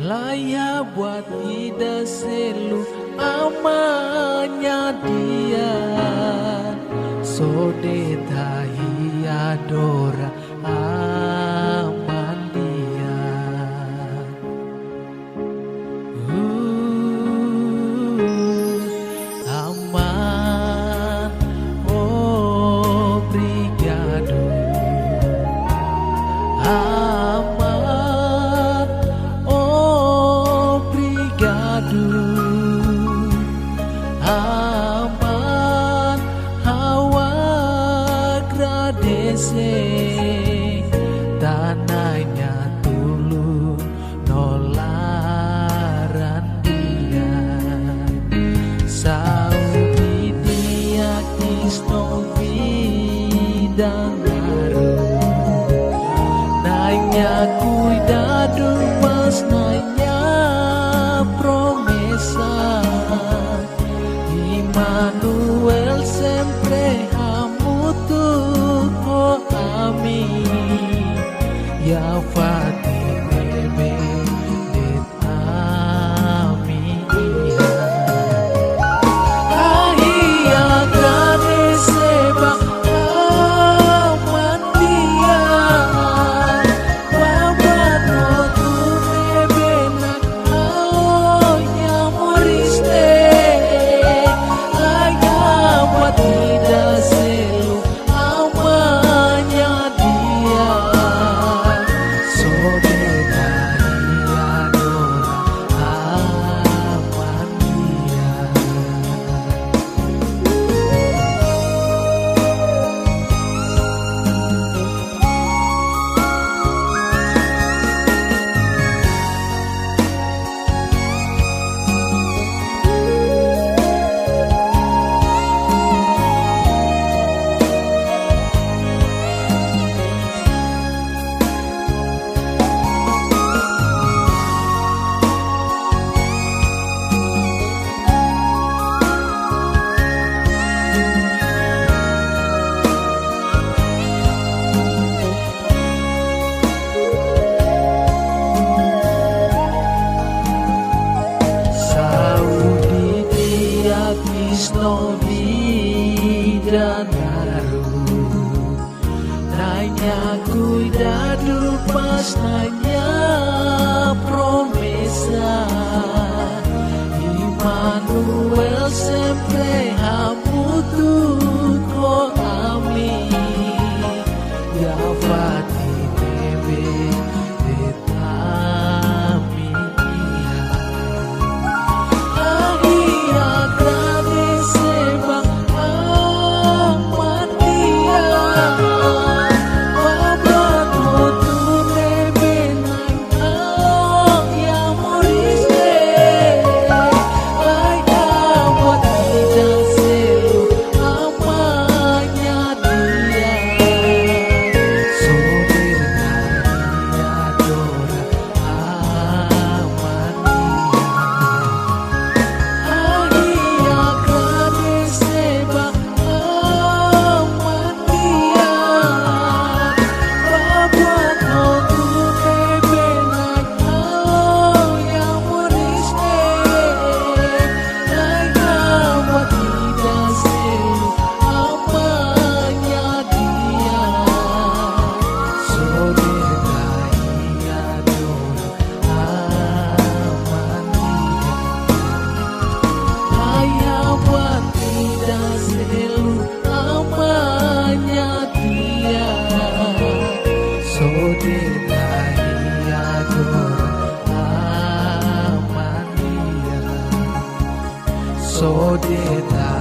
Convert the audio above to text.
Layak buat kita selu amanya dia. Sodeta adora aman dia. Aman, obrigado. Aman, obrigado. Aman, hawa agradece. Tanahnya tulu nolaran dia. Saudi dia Kristo vidangaro. Nanya cuidado, mas nanya promesa. Immanuel sempre hamutuko ami. Ya Fatime bendet ami. Ahia agradece ba aman dia. Kristo vidangaro. Nanya cuidado, pas nanya promesa. Immanuel sempre hamutuko ami. Ya Fatime bendet ami. So did I.